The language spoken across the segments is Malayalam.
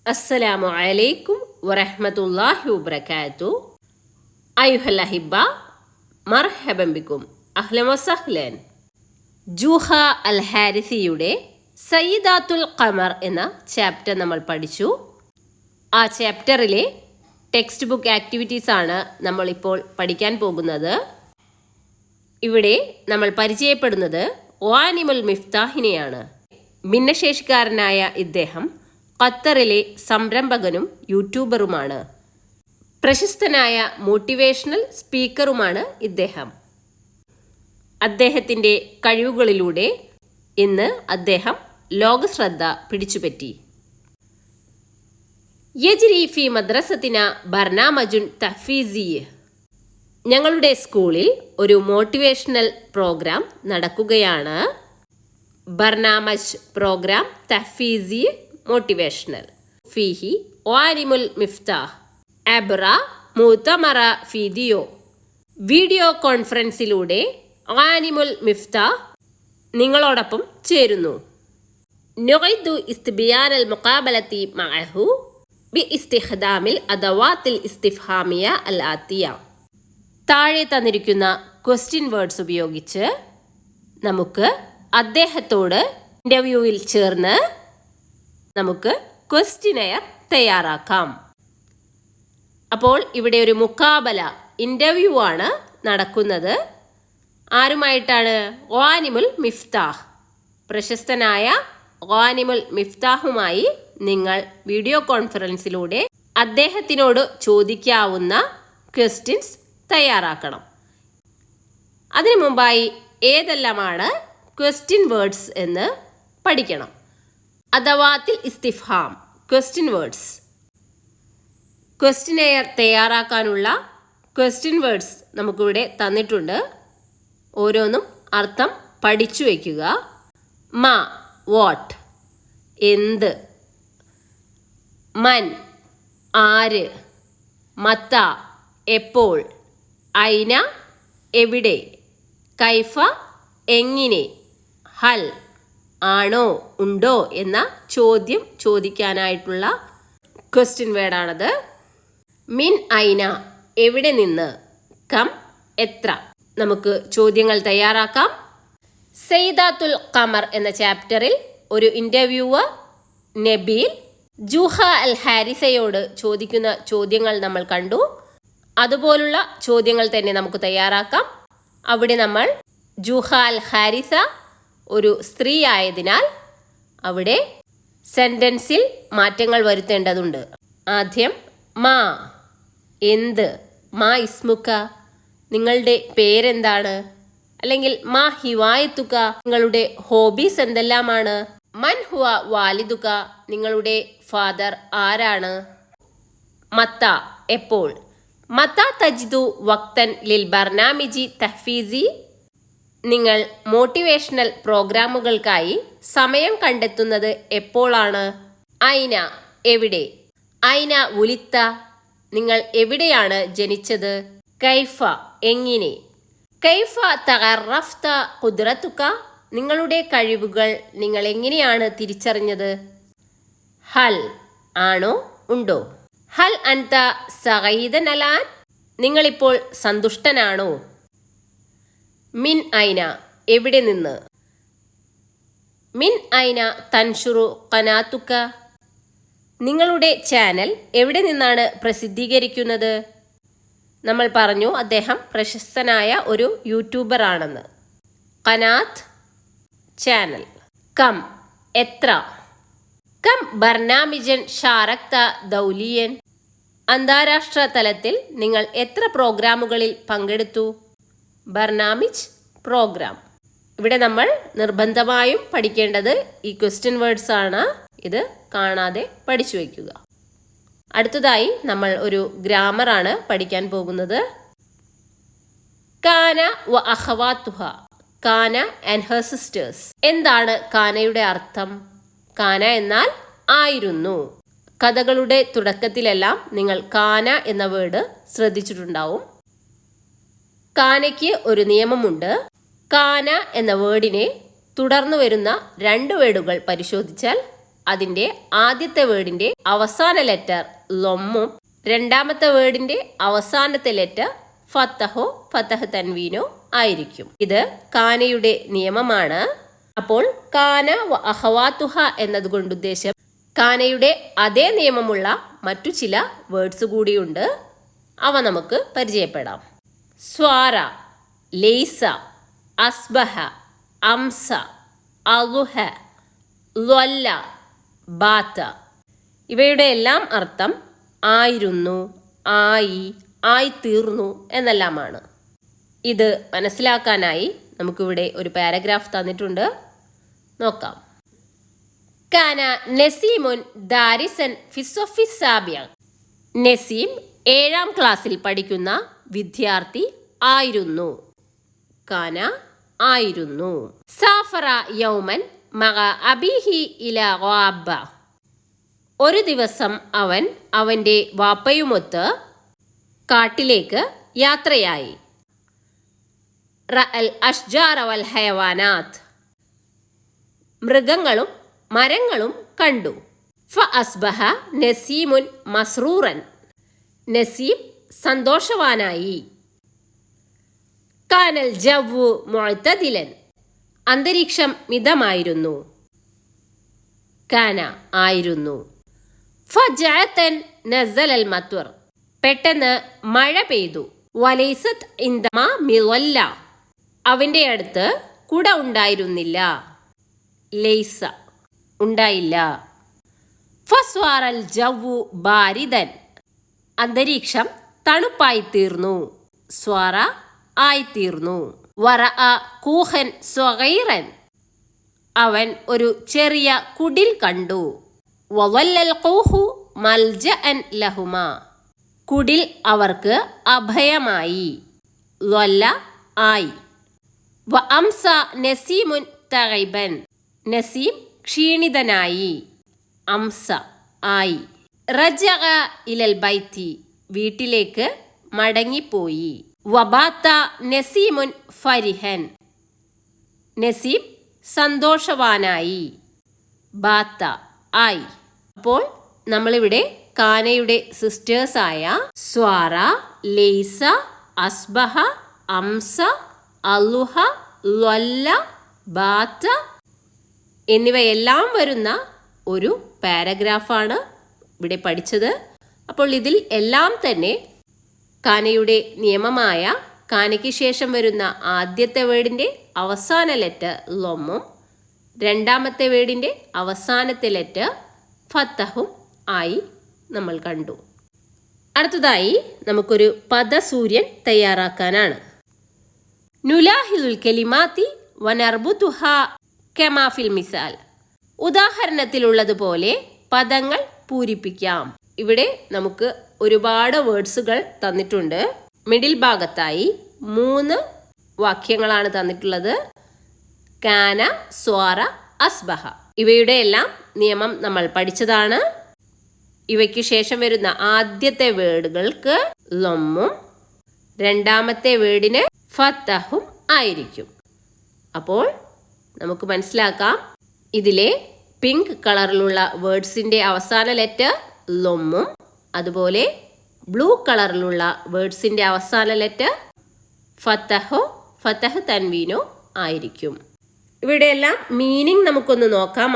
അസ്സലാമു അലൈക്കും വറഹ്മത്തുള്ളാഹി വബറകാതുഹു. അയ്യുഹൽ അഹിബ്ബ, മർഹബൻ ബിക്കും, അഹ്ലൻ വസഹ്ലൻ. ജൂഹ അൽ ഹാരിസിയുടെ സയ്യിദാത്തുൽ ഖമർ എന്ന ചാപ്റ്റർ നമ്മൾ പഠിച്ചു. ആ ചാപ്റ്ററിലെ ടെക്സ്റ്റ് ബുക്ക് ആക്ടിവിറ്റീസ് ആണ് നമ്മളിപ്പോൾ പഠിക്കാൻ പോകുന്നത്. ഇവിടെ നമ്മൾ പരിചയപ്പെടുന്നത് ഖാനിമുൽ മിഫ്താഹിനെയാണ്. ഭിന്നശേഷിക്കാരനായ ഇദ്ദേഹം ഖത്തറിലെ സംരംഭകനും യൂട്യൂബറുമാണ്. പ്രശസ്തനായ മോട്ടിവേഷണൽ സ്പീക്കറുമാണ് ഇദ്ദേഹം. അദ്ദേഹത്തിൻ്റെ കഴിവുകളിലൂടെ ഇന്ന് അദ്ദേഹം ലോകശ്രദ്ധ പിടിച്ചുപറ്റി. യജ്രി ഫി മദ്രസത്തിന ബർനാമജുൻ തഹ്ഫീസി. ഞങ്ങളുടെ സ്കൂളിൽ ഒരു മോട്ടിവേഷണൽ പ്രോഗ്രാം നടക്കുകയാണ്. ബർനാമജ് പ്രോഗ്രാം തഹ്ഫീസി മോട്ടിവേഷണൽ ഫീഹി ഖാനിമുൽ മിഫ്താഹ് അബ്ര മുതമറ ഫീഡിയോ. വീഡിയോ കോൺഫറൻസിലൂടെ ഖാനിമുൽ മിഫ്താഹ് നിങ്ങളോടൊപ്പം ചേരുന്നു. നുഇദു ഇസ്തിബിയാനൽ മുഖാബലത്തി മഅഹു ബി ഇസ്തിഖ്ദാമിൽ അദവാത്തിൽ ഇസ്തിഫ്ഹാമിയ അൽ ആത്തിയ. താഴെ തന്നിരിക്കുന്ന ക്വസ്റ്റ്യൻ വേർഡ്സ് ഉപയോഗിച്ച് നമുക്ക് അദ്ദേഹത്തോട് ഇൻ്റർവ്യൂവിൽ ചേർന്ന് നമുക്ക് ക്വസ്റ്റ്യനെയർ തയ്യാറാക്കാം. അപ്പോൾ ഇവിടെ ഒരു മുഖാബല, ഇൻ്റർവ്യൂ ആണ് നടക്കുന്നത്. ആരുമായിട്ടാണ്? ഖാനിമുൽ മിഫ്താഹ്, പ്രശസ്തനായ ഖാനിമുൽ മിഫ്താഹുമായി നിങ്ങൾ വീഡിയോ കോൺഫറൻസിലൂടെ അദ്ദേഹത്തിനോട് ചോദിക്കാവുന്ന ക്വസ്റ്റ്യൻസ് തയ്യാറാക്കണം. അതിനു മുമ്പായി ഏതെല്ലാമാണ് ക്വസ്റ്റ്യൻ വേർഡ്സ് എന്ന് പഠിക്കണം. അദവാത്തിൽ ഇസ്തിഫ്ഹാം, ക്വസ്റ്റ്യൻ വേർഡ്സ്. ക്വസ്റ്റ്യനെയർ തയ്യാറാക്കാനുള്ള ക്വസ്റ്റ്യൻ വേർഡ്സ് നമുക്കിവിടെ തന്നിട്ടുണ്ട്. ഓരോന്നും അർത്ഥം പഠിച്ചു വയ്ക്കുക. മ, വാട്ട്, എന്ത്. മൻ, ആര്. മത്ത, എപ്പോൾ. ഐന, എവിടെ. കൈഫ, എങ്ങനെ. ഹൽ, ആണോ, ഉണ്ടോ എന്ന ചോദ്യം ചോദിക്കാനായിട്ടുള്ള ക്വസ്റ്റ്യൻ വേർഡാണത്. മിൻ ഐന, എവിടെ നിന്ന്. കം, എത്ര. നമുക്ക് ചോദ്യങ്ങൾ തയ്യാറാക്കാം. സയ്യിദാത്തുൽ ഖമർ എന്ന ചാപ്റ്ററിൽ ഒരു ഇൻ്റർവ്യൂവർ നബീൽ ജൂഹ അൽ ഹാരിസയോട് ചോദിക്കുന്ന ചോദ്യങ്ങൾ നമ്മൾ കണ്ടു. അതുപോലുള്ള ചോദ്യങ്ങൾ തന്നെ നമുക്ക് തയ്യാറാക്കാം. അവിടെ നമ്മൾ ജൂഹ അൽ ഹാരിസ ഒരു സ്ത്രീ ആയതിനാൽ അവിടെ സെൻറ്റൻസിൽ മാറ്റങ്ങൾ വരുത്തേണ്ടതുണ്ട്. ആദ്യം മാ, എന്ത്. മാ ഇസ്മുക്ക, നിങ്ങളുടെ പേരെന്താണ്. അല്ലെങ്കിൽ മാ ഹിവായത്തുക, നിങ്ങളുടെ ഹോബീസ് എന്തെല്ലാമാണ്. മൻ ഹുവ വാലിദുക, നിങ്ങളുടെ ഫാദർ ആരാണ്. മത്ത, എപ്പോൾ. മത്ത തജിദു വക്തൻ ലിൽ ബർനാമിജി തഹ്ഫീസി, നിങ്ങൾ മോട്ടിവേഷണൽ പ്രോഗ്രാമുകൾക്കായി സമയം കണ്ടെത്തുന്നത് എപ്പോഴാണ്. ഐന, എവിടെ. ഐന ഉലിത്ത, നിങ്ങൾ എവിടെയാണ് ജനിച്ചത്. കൈഫ, എങ്ങനെ. കൈഫ തഅറഫ്ത ഖുദ്റതുക, നിങ്ങളുടെ കഴിവുകൾ നിങ്ങൾ എങ്ങനെയാണ് തിരിച്ചറിഞ്ഞത്. ഹൽ, ആണോ, ഉണ്ടോ. ഹൽ അൻത സഈദൻ അലാൻ, നിങ്ങളിപ്പോൾ സന്തുഷ്ടനാണോ. മിൻ ഐന, എവിടെ നിന്ന്. മിൻ ഐന തൻഷുറു ഖനാതുക, നിങ്ങളുടെ ചാനൽ എവിടെ നിന്നാണ് പ്രസിദ്ധീകരിക്കുന്നത്. നമ്മൾ പറഞ്ഞു അദ്ദേഹം പ്രശസ്തനായ ഒരു യൂട്യൂബർ ആണെന്ന്. ഖനാത്ത്, ചാനൽ. കം, എത്ര. കം ബർനാമിജൻ ഷാരക്ത ദൗലിയൻ, അന്താരാഷ്ട്ര തലത്തിൽ നിങ്ങൾ എത്ര പ്രോഗ്രാമുകളിൽ പങ്കെടുത്തു. ബർനാമിജ്, പ്രോഗ്രാം. ഇവിടെ നമ്മൾ നിർബന്ധമായും പഠിക്കേണ്ടത് ഈ ക്വസ്റ്റ്യൻ വേർഡ്സ് ആണ്. ഇത് കാണാതെ പഠിച്ചു വയ്ക്കുക. അടുത്തതായി നമ്മൾ ഒരു ഗ്രാമറാണ് പഠിക്കാൻ പോകുന്നത്. കാന വ അഖവാതുഹ, കാന ആൻഡ് ഹെർ സിസ്റ്റേഴ്സ്. എന്താണ് കാനയുടെ അർത്ഥം. കാന എന്നാൽ ആയിരുന്നു. കഥകളുടെ തുടക്കത്തിലെല്ലാം നിങ്ങൾ കാന എന്ന വേർഡ് ശ്രദ്ധിച്ചിട്ടുണ്ടാവും. കാനയ്ക്ക് ഒരു നിയമമുണ്ട്. കാന എന്ന വേർഡിനെ തുടർന്നു വരുന്ന രണ്ട് വേർഡുകൾ പരിശോധിച്ചാൽ അതിൻ്റെ ആദ്യത്തെ വേർഡിൻ്റെ അവസാന ലെറ്റർ ലൊമ്മും രണ്ടാമത്തെ വേർഡിൻ്റെ അവസാനത്തെ ലെറ്റർ ഫത്തഹോ ഫത്തഹ് തൻവീനോ ആയിരിക്കും. ഇത് കാനയുടെ നിയമമാണ്. അപ്പോൾ കാന വ അഹവാത്തുഹ എന്നതുകൊണ്ട് ഉദ്ദേശം കാനയുടെ അതേ നിയമമുള്ള മറ്റു ചില വേർഡ്സ് കൂടിയുണ്ട്. അവ നമുക്ക് പരിചയപ്പെടാം. സ്വാര, ലൈസ, അസ്ബഹ, അംസ, അളുഹ, ളല്ല, ബാത്ത. ഇവയുടെ എല്ലാം അർത്ഥം ആയിരുന്നു, ആയി, ആയിത്തീർന്നു എന്നെല്ലാമാണ്. ഇത് മനസ്സിലാക്കാനായി നമുക്കിവിടെ ഒരു പാരഗ്രാഫ് തന്നിട്ടുണ്ട്, നോക്കാം. കാന നസീമുൻ ദാരിസൻ ഫിസ്സൊഫി സാബിയ. നസീം 7ാം ക്ലാസ്സിൽ പഠിക്കുന്ന വിദ്യാർത്ഥി ആയിരുന്നു. കാന ആയിരുന്നു. സാഫറ യൗമൻ മഗ അബീഹി ഇല ഗാബ. ഒരു ദിവസം അവൻ അവൻ്റെ വാപ്പയുമൊത്ത് കാട്ടിലേക്ക് യാത്രയായി. റഅൽ അഷ്ജാറ വൽ ഹയവാനാത്ത്. മൃഗങ്ങളും മരങ്ങളും കണ്ടു. ഫഅസ്ബഹ നസീമുൻ മസ്റൂറൻ. നസീം സന്തോഷവാനായി. കാനൽ ജവ്വു മുഅ്തദിലൻ. അന്തരീക്ഷം മിതമായിരുന്നു. കാന ആയിരുന്നു. ഫജഅതൻ നസലൽ മത്വർ. പെട്ടെന്ന് മഴ പെയ്തു. വലൈസത് ഇൻദമ മിളല്ല. അവൻ്റെ അടുത്ത് കുട ഉണ്ടായിരുന്നില്ല. ലൈസ ഉണ്ടായില്ല. ഫസ്വാറൽ ജവ്വു ബാരിദൻ. അന്തരീക്ഷം തണുപ്പായി തീർന്നു. സ്വാറ ആയിത്തീർന്നു. വറഅ കൂഹൻ സ്വഗൈറൻ. അവൻ ഒരു ചെറിയ കുടിൽ കണ്ടു. വവല്ലൽ ഖൂഹു മൽജഅൻ ലഹുമ. കുടിൽ അവർക്ക് അഭയമായി. ളല്ല ആയി. വ അംസ നസീമുൻ തഗൈബൻ. നസീം ക്ഷീണിതനായി. അംസ ആയി. റജഅ ഇലൽ ബൈത്തി. വീട്ടിലേക്ക് മടങ്ങിപ്പോയി. വബാത്ത നസീമുൻ ഫരിഹൻ. നസീം സന്തോഷവാനായി. ബാത്ത ആയി. അപ്പോൾ നമ്മളിവിടെ കാനയുടെ സിസ്റ്റേഴ്സായ സ്വാറ, ലൈസ, അസ്ബഹ, അംസ, അളുഹ, ളല്ല, ബാത്ത എന്നിവയെല്ലാം വരുന്ന ഒരു പാരഗ്രാഫാണ് ഇവിടെ പഠിച്ചത്. അപ്പോൾ ഇതിൽ എല്ലാം തന്നെ കാനയുടെ നിയമമായ കാനയ്ക്ക് ശേഷം വരുന്ന ആദ്യത്തെ വേർഡിൻ്റെ അവസാന ലെറ്റർ ലൊമ്മും രണ്ടാമത്തെ വേർഡിൻ്റെ അവസാനത്തെ ലെറ്റർ ഫത്തഹും ആയി നമ്മൾ കണ്ടു. അടുത്തതായി നമുക്കൊരു പദസൂര്യൻ തയ്യാറാക്കാനാണ്. നുലാഹിലുൽ കലിമാത്തി വനർബുതുഹ കമാ ഫിൽ മിസാൽ. ഉദാഹരണത്തിലുള്ളതുപോലെ പദങ്ങൾ പൂരിപ്പിക്കാം. ഇവിടെ നമുക്ക് ഒരുപാട് വേർഡ്സുകൾ തന്നിട്ടുണ്ട്. മിഡിൽ ഭാഗത്തായി 3 വാക്യങ്ങളാണ് തന്നിട്ടുള്ളത്. കാന, സ്വാറ, അസ്ബഹ. ഇവയുടെ എല്ലാം നിയമം നമ്മൾ പഠിച്ചതാണ്. ഇവയ്ക്ക് ശേഷം വരുന്ന ആദ്യത്തെ വേർഡുകൾക്ക് ലൊമ്മും രണ്ടാമത്തെ വേർഡിന് ഫത്തഹും ആയിരിക്കും. അപ്പോൾ നമുക്ക് മനസ്സിലാക്കാം, ഇതിലെ പിങ്ക് കളറിലുള്ള വേർഡ്സിൻ്റെ അവസാന ലെറ്റർ ലൊമ്മും അതുപോലെ ബ്ലൂ കളറിലുള്ള വേർഡ്സിൻ്റെ അവസാന ലെറ്റർ ഫത്തഹോ ഫത്തഹ് തൻവീനോ ആയിരിക്കും. ഇവിടെയെല്ലാം മീനിങ് നമുക്കൊന്ന് നോക്കാം.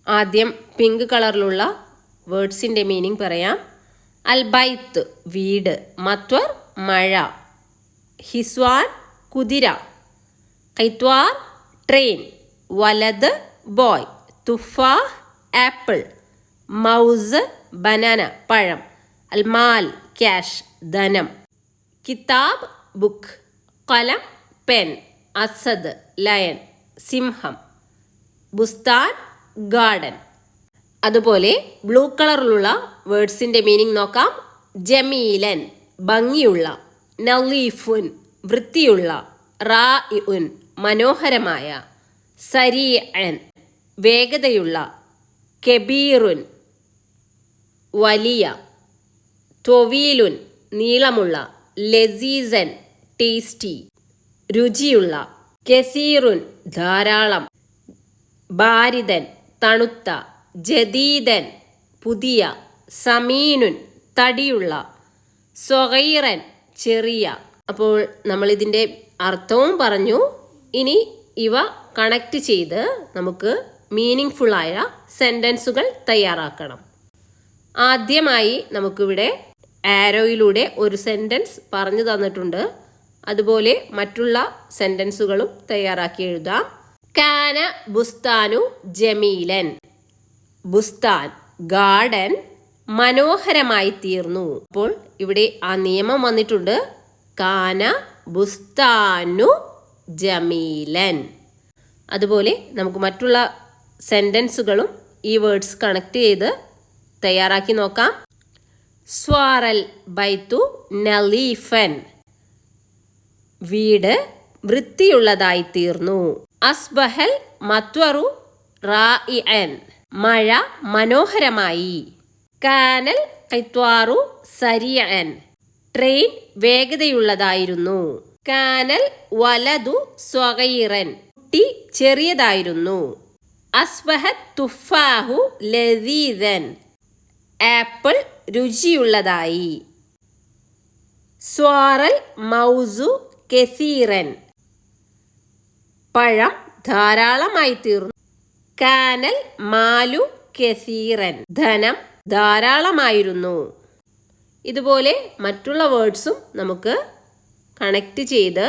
ആദ്യം പിങ്ക് കളറിലുള്ള വേർഡ്സിൻ്റെ മീനിങ് പറയാം. അൽ ബൈത്ത് വീട്, മത്വർ മഴ, ഹിസ്വാൻ കുതിര, ഖൈത്വാർ ട്രെയിൻ, വലത് ബോയ്, തുഫാഹ് ആപ്പിൾ, മൗസ് ബനാന പഴം, അൽമാൽ ക്യാഷ് ധനം, കിതാബ് ബുക്ക്, കലം പെൻ, അസദ് ലയൺ സിംഹം, ബുസ്താൻ ഗാർഡൻ. അതുപോലെ ബ്ലൂ കളറിലുള്ള വേർഡ്സിൻ്റെ മീനിങ് നോക്കാം. ജമീലൻ ഭംഗിയുള്ള, നളീഫുൻ വൃത്തിയുള്ള, റായിഉൻ മനോഹരമായ, സരീഅൻ വേഗതയുള്ള, കബീറുൻ വലിയ, ത്വവീലുൻ നീളമുള്ള, ലസീസൻ ടേസ്റ്റി രുചിയുള്ള, കസീറുൻ ധാരാളം, ബാരിദൻ തണുത്ത, ജദീദൻ പുതിയ, സമീനുൻ തടിയുള്ള, സ്വഗൈറൻ ചെറിയ. അപ്പോൾ നമ്മളിതിൻ്റെ അർത്ഥവും പറഞ്ഞു. ഇനി ഇവ കണക്ട് ചെയ്ത് നമുക്ക് മീനിങ് ഫുള്ളായ സെൻറ്റൻസുകൾ തയ്യാറാക്കണം. ആദ്യമായി നമുക്കിവിടെ ആരോയിലൂടെ ഒരു സെൻറ്റൻസ് പറഞ്ഞു തന്നിട്ടുണ്ട്. അതുപോലെ മറ്റുള്ള സെൻറ്റൻസുകളും തയ്യാറാക്കി എഴുതാം. കാന ബുസ്താനു ജമീലൻ. ബുസ്താൻ ഗാർഡൻ മനോഹരമായി തീർന്നു. അപ്പോൾ ഇവിടെ ആ നിയമം വന്നിട്ടുണ്ട്. കാന ബുസ്താനു ജമീലൻ. അതുപോലെ നമുക്ക് മറ്റുള്ള സെൻറ്റൻസുകളും ഈ വേർഡ്സ് കണക്ട് ചെയ്ത് തയ്യാറാക്കി നോക്കാം. സ്വാറൽ ബൈത്തു നലീഫൻ. വീട് വൃത്തിയുള്ളതായി തീർന്നു. അസ്ബഹൽ മത്വറു റായിഅൻ. മഴ മനോഹരമായി. കാനൽ ഖിത്വാറു സരിഅൻ. ട്രെയിൻ വേഗതയുള്ളതായിരുന്നു. കാനൽ വലതു സ്വഗൈറൻ. കുട്ടി ചെറിയതായിരുന്നു. അസ്ബഹത് തുഫാഹു ലദീദൻ. ആപ്പിൾ രുചിയുള്ളതായി. സ്വാറൽ മൗസു കെസീറൻ. പഴം ധാരാളമായി തീർന്നു. കാനൽ മാലു കെസീറൻ. ധനം ധാരാളമായിരുന്നു. ഇതുപോലെ മറ്റുള്ള വേർഡ്സും നമുക്ക് കണക്ട് ചെയ്ത്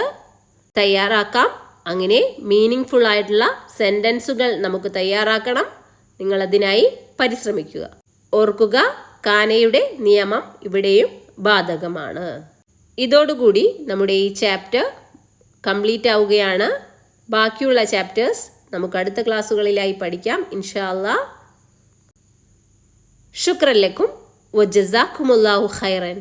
തയ്യാറാക്കാം. അങ്ങനെ മീനിങ് ഫുൾ ആയിട്ടുള്ള സെൻറ്റൻസുകൾ നമുക്ക് തയ്യാറാക്കണം. നിങ്ങളതിനായി പരിശ്രമിക്കുക. ഓർക്കുക, കാനയുടെ നിയമം ഇവിടെയും ബാധകമാണ്. ഇതോടുകൂടി നമ്മുടെ ഈ ചാപ്റ്റർ കംപ്ലീറ്റ് ആവുകയാണ്. ബാക്കിയുള്ള ചാപ്റ്റേഴ്സ് നമുക്ക് അടുത്ത ക്ലാസ്സുകളിലായി പഠിക്കാം ഇൻഷാ അല്ലാഹ്. ശുക്രൻ ലക്കും വജസാക്കുമുല്ലാഹു ഖൈറൻ.